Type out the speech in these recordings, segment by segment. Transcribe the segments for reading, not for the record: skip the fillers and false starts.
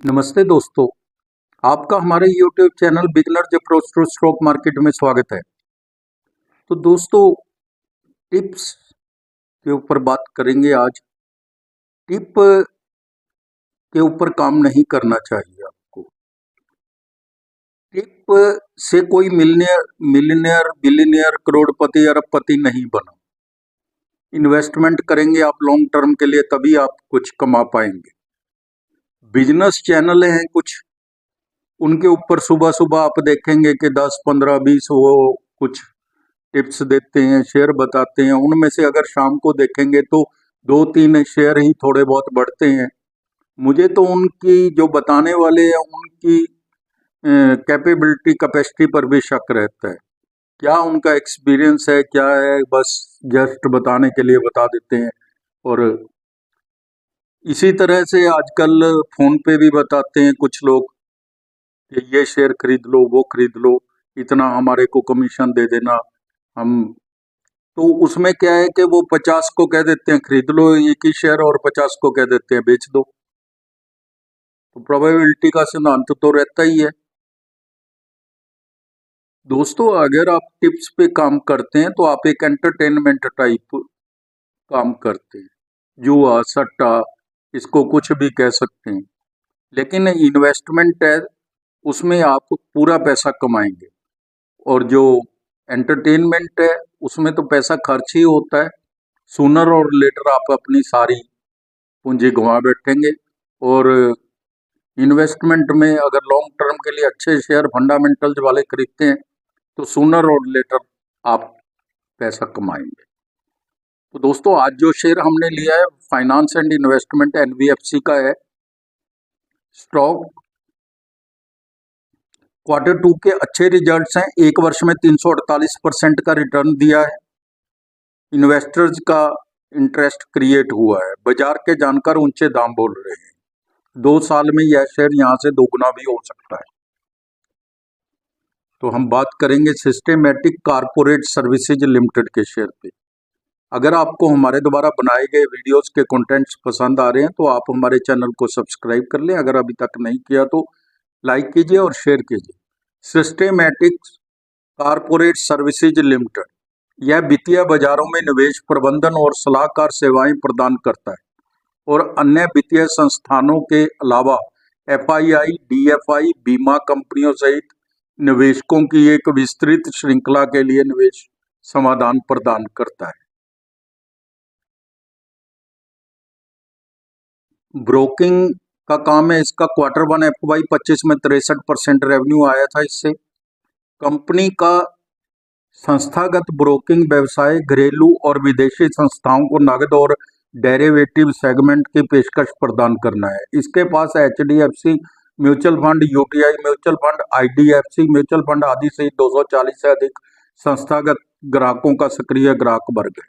नमस्ते दोस्तों, आपका हमारे YouTube channel beginners approach to stock market में स्वागत है। तो दोस्तों, टिप्स के ऊपर बात करेंगे आज। टिप के ऊपर काम नहीं करना चाहिए आपको। टिप से कोई मिलियनियर, बिलियनियर, करोड़पति, अरबपति नहीं बना। इन्वेस्टमेंट करेंगे आप लॉन्ग टर्म के लिए, तभी आप कुछ कमा पाएंगे। बिजनेस चैनल हैं कुछ, उनके ऊपर सुबह सुबह आप देखेंगे कि 10, 15, 20 वो कुछ टिप्स देते हैं, शेयर बताते हैं। उनमें से अगर शाम को देखेंगे तो 2-3 शेयर ही थोड़े बहुत बढ़ते हैं। मुझे तो उनकी जो बताने वाले हैं उनकी कैपेबिलिटी, कैपेसिटी पर भी शक रहता है। क्या उनका एक्सपीरियंस है, क्या है, बस जस्ट बताने के लिए बता देते हैं। और इसी तरह से आजकल फोन पे भी बताते हैं कुछ लोग कि ये शेयर खरीद लो, वो खरीद लो, इतना हमारे को कमीशन दे देना। हम तो उसमें क्या है कि वो 50 को कह देते हैं खरीद लो एक ही शेयर, और 50 को कह देते हैं बेच दो। तो प्रोबेबिलिटी का सिद्धांत तो रहता ही है। दोस्तों, अगर आप टिप्स पे काम करते हैं तो आप एक एंटरटेनमेंट टाइप काम करते हैं। जुआ, सट्टा, इसको कुछ भी कह सकते हैं। लेकिन इन्वेस्टमेंट है, उसमें आप पूरा पैसा कमाएंगे। और जो एंटरटेनमेंट है, उसमें तो पैसा खर्च ही होता है। सूनर और लेटर आप अपनी सारी पूंजी गंवा बैठेंगे। और इन्वेस्टमेंट में अगर लॉन्ग टर्म के लिए अच्छे शेयर फंडामेंटल्स वाले खरीदते हैं तो सूनर और लेटर आप पैसा कमाएंगे। तो दोस्तों, आज जो शेयर हमने लिया है फाइनेंस एंड इन्वेस्टमेंट एनबीएफसी का है। स्टॉक Q2 के अच्छे रिजल्ट्स हैं। एक वर्ष में 348% का रिटर्न दिया है। इन्वेस्टर्स का इंटरेस्ट क्रिएट हुआ है। बाजार के जानकार ऊंचे दाम बोल रहे हैं। 2 साल में यह शेयर यहां से दोगुना भी हो सकता है। तो हम बात करेंगे सिस्टेमैटिक कारपोरेट सर्विसेज लिमिटेड के शेयर पे। अगर आपको हमारे द्वारा बनाए गए वीडियोस के कंटेंट्स पसंद आ रहे हैं तो आप हमारे चैनल को सब्सक्राइब कर लें। अगर अभी तक नहीं किया तो लाइक कीजिए और शेयर कीजिए। सिस्टेमैटिक कारपोरेट सर्विसेज लिमिटेड यह वित्तीय बाजारों में निवेश प्रबंधन और सलाहकार सेवाएं प्रदान करता है और अन्य वित्तीय संस्थानों के अलावा एफआईआई, डीएफआई, बीमा कंपनियों सहित निवेशकों की एक विस्तृत श्रृंखला के लिए निवेश समाधान प्रदान करता है। ब्रोकिंग का काम है इसका। Q1 FY25 में 63% रेवेन्यू आया था इससे। कंपनी का संस्थागत ब्रोकिंग व्यवसाय घरेलू और विदेशी संस्थाओं को नकद और डेरिवेटिव सेगमेंट की पेशकश प्रदान करना है। इसके पास HDFC mutual fund, UTI mutual fund, IDFC mutual fund आदि सहित 240 से अधिक संस्थागत ग्राहकों का सक्रिय ग्राहक वर्ग है।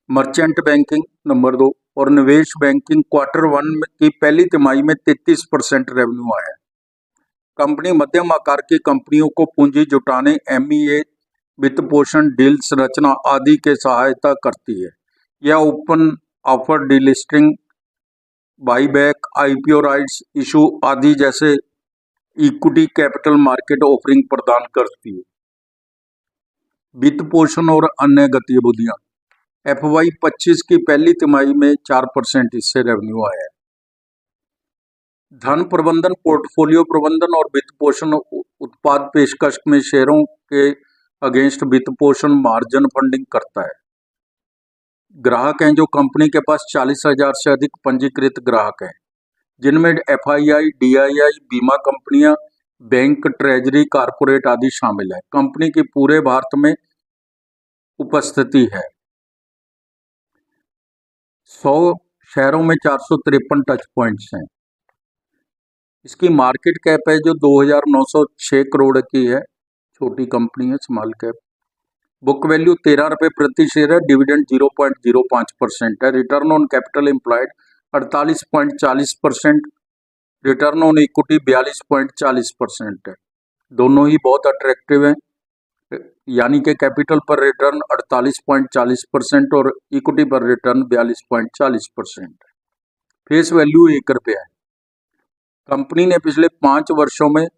मर्चेंट बैंकिंग नंबर 2 और निवेश बैंकिंग Q1 की पहली तिमाही में 33% रेवेन्यू आया है। कंपनी मध्यम आकार की कंपनियों को पूंजी जुटाने, MEA, वित्त पोषण, डील्स रचना आदि के सहायता करती है। यह open offer, delisting, buyback, IPO rights issue आदि जैसे इक्विटी कैपिटल मार्केट ऑफरिंग प्रदान करती है। वित्त पोषण और अन्य गतिविधियां FY25 की पहली तिमाही में 4% इससे रेवेन्यू आया है। धन प्रबंधन, पोर्टफोलियो प्रबंधन और वित्त पोषण उत्पाद पेशकश में शेयरों के अगेंस्ट वित्त पोषण मार्जिन फंडिंग करता है। ग्राहक हैं जो कंपनी के पास 40,000 से अधिक पंजीकृत ग्राहक हैं, जिनमें FII, DII, बीमा कंपनियां, बैंक, ट्रेजरी, कारपोरेट आदि शामिल है। कंपनी की पूरे भारत में उपस्थिति है। 100 शहरों में 453 टच पॉइंट्स हैं। इसकी मार्केट कैप है जो 2,906 करोड़ की है। छोटी कंपनी है, स्मॉल कैप। बुक वैल्यू 13 रुपये प्रति शेयर है। डिविडेंड 0.05% है। Return on capital employed 48.40%। Return on equity 42.40% है। दोनों ही बहुत अट्रैक्टिव हैं। यानी कि कैपिटल पर रिटर्न 48.40% और इक्विटी पर रिटर्न 42.40% है। फेस वैल्यू 1 रुपया है। कंपनी ने पिछले 5 वर्षों में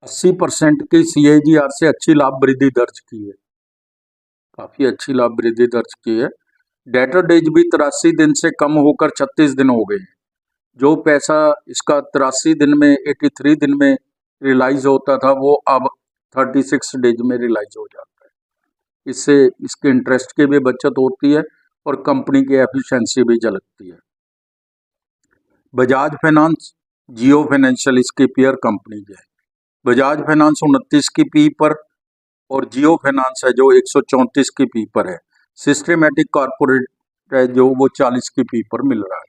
80% की CAGR से अच्छी लाभ वृद्धि दर्ज की है, काफी अच्छी लाभ वृद्धि दर्ज की है। डेटर डेज भी 83 दिन से कम होकर 36 दिन हो गए हैं। जो पैसा इसका 83 दिन में 83 दिन में रियलाइज होता था वो अब 36 डेज में रियलाइज हो जाता है। इससे इसके इंटरेस्ट की भी बचत होती है और कंपनी की एफिशिएंसी भी झलकती है। बजाज फाइनेंस, जियो फाइनेंशियल इसकी पेयर कंपनी है। बजाज फाइनेंस 29 की पी पर और जियो फाइनेंस है जो 134 की पी पर है। सिस्टमैटिक कॉर्पोरेट है जो वो 40 की पी पर मिल रहा है।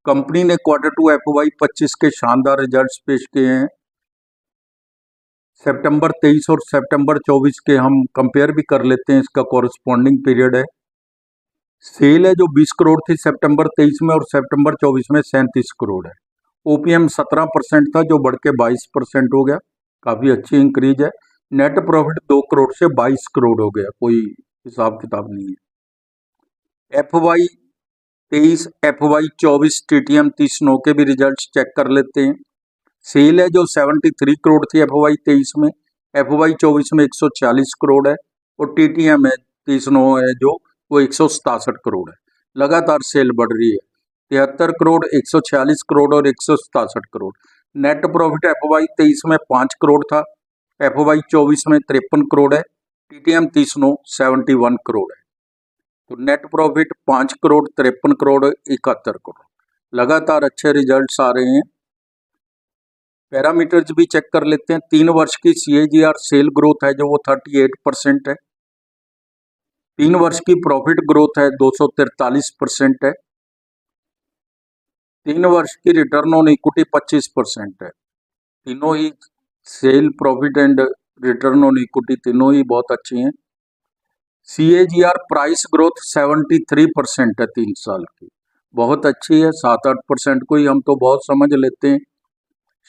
कंपनी ने Q2 FY 25 के शानदार रिजल्ट्स पेश किए हैं। सितंबर 23 और सितंबर 24 के हम कंपेयर भी कर लेते हैं, इसका कॉरस्पॉन्डिंग पीरियड है। सेल है जो 20 करोड़ थी सितंबर 23 में और सितंबर 24 में 37 करोड़ है। OPM 17% था जो बढ़ के 22% हो गया, काफी अच्छी इंक्रीज है। नेट प्रॉफिट 2 करोड़ से 22 करोड़ हो गया, कोई हिसाब किताब नहीं है। FY 23 FY 24 TTM 30 9 के भी रिजल्ट्स चेक कर लेते हैं। सेल है जो 73 करोड़ थी FY 23 में, FY 24 में 140 करोड़ है और TTM है 30 9 है जो वो 167 करोड़ है। लगातार सेल बढ़ रही है, 73 करोड़, 146 करोड़ और 167 करोड़। नेट प्रॉफिट FY 23 में 5 करोड़ था, FY 24 में 53 करोड़ है, TTM 30 9 71 करोड़ है। तो नेट प्रॉफिट 5 करोड़, 53 करोड़, 71 करोड़। लगातार अच्छे रिजल्ट्स आ रहे हैं। पैरामीटर्स भी चेक कर लेते हैं। 3 वर्ष की CAGR सेल ग्रोथ है जो वो 38% है। 3 वर्ष की प्रॉफिट ग्रोथ है 243% है। 3 वर्ष की रिटर्न ऑन इक्विटी 25% है। तीनों ही sale, profit and return on equity तीनों ही बहुत अच्छी हैं। CAGR प्राइस ग्रोथ 73% है 3 साल की, बहुत अच्छी है। 7-8% को ही हम तो बहुत समझ लेते हैं।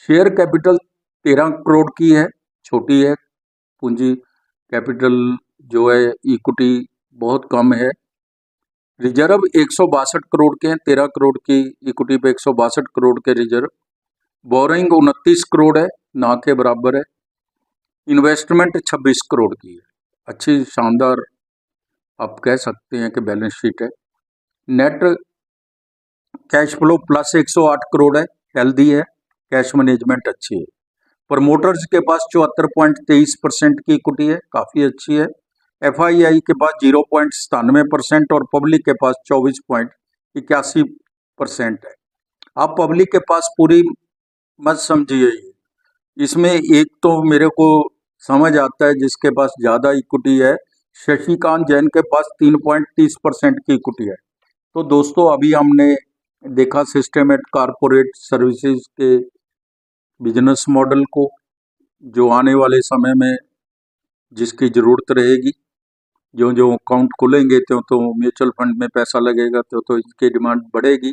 शेयर कैपिटल 13 करोड़ की है, छोटी है। पूंजी कैपिटल जो है इक्विटी बहुत कम है। रिजर्व 162 करोड़ के हैं, 13 करोड़ की इक्विटी पे 162 करोड़ के रिजर्व। बोरिंग 29 करोड़ है, ना के बराबर है। इन्वेस्टमेंट 26 करोड़ की है, अच्छी शानदार आप कह सकते हैं कि बैलेंस शीट है। Net cash flow plus 108 crore है, हेल्दी है, कैश मैनेजमेंट अच्छी है। प्रमोटर्स के पास 74.23% की इक्विटी है, काफ़ी अच्छी है। FII के पास 0.97% और पब्लिक के पास 24.81% है। आप पब्लिक के पास पूरी मत समझिए, इसमें एक तो मेरे को समझ आता है जिसके पास ज़्यादा इक्विटी है, शशिकांत जैन के पास 3.30% की इक्विटी है। तो दोस्तों अभी हमने देखा सिस्टमैटिक कॉर्पोरेट सर्विसेज के बिजनेस मॉडल को, जो आने वाले समय में जिसकी ज़रूरत रहेगी, जो जो अकाउंट खुलेंगे तो म्यूचुअल फंड में पैसा लगेगा तो इसकी डिमांड बढ़ेगी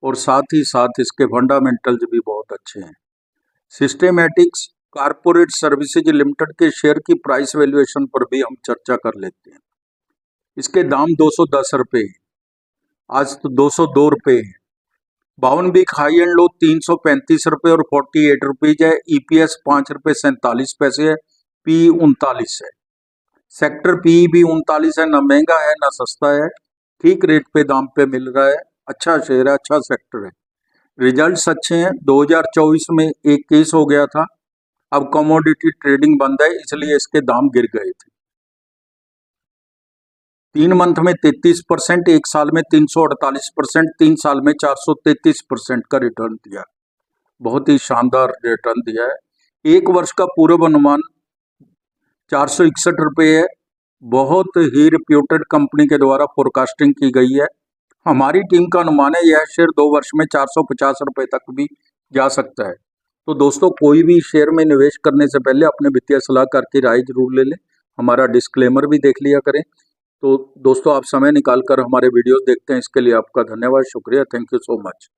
और साथ ही साथ इसके फंडामेंटल्स भी बहुत अच्छे हैं। सिस्टेमैटिक्स कॉर्पोरेट सर्विसेज लिमिटेड के शेयर की प्राइस वैल्यूएशन पर भी हम चर्चा कर लेते हैं। इसके दाम 210 रुपये हैं, आज तो 202 रुपये हैं। 52 वीक हाई एंड लो 335 रुपये और 48 रुपीज है। EPS 5 रुपये 47 पैसे है। PE 39 है। सेक्टर PE भी 39 है, ना महंगा है ना सस्ता है, ठीक रेट पे दाम पे मिल रहा है। अच्छा शेयर है, अच्छा सेक्टर है। रिजल्ट्स अच्छे हैं। 2024 में एक केस हो गया था, अब कमोडिटी ट्रेडिंग बंद है इसलिए इसके दाम गिर गए थे। 3 मंथ में 33%, 1 साल में 348%, 3 साल में 433% का रिटर्न दिया, बहुत ही शानदार रिटर्न दिया है। 1 वर्ष का पूर्व अनुमान 461 रुपये है, बहुत ही रिप्यूटेड कंपनी के द्वारा फोरकास्टिंग की गई है। हमारी टीम का अनुमान है यह शेयर 2 वर्ष में 450 रुपये तक भी जा सकता है। तो दोस्तों कोई भी शेयर में निवेश करने से पहले अपने वित्तीय सलाहकार की राय जरूर ले लें, हमारा डिस्क्लेमर भी देख लिया करें। तो दोस्तों आप समय निकालकर हमारे वीडियोस देखते हैं, इसके लिए आपका धन्यवाद, शुक्रिया, थैंक यू सो मच।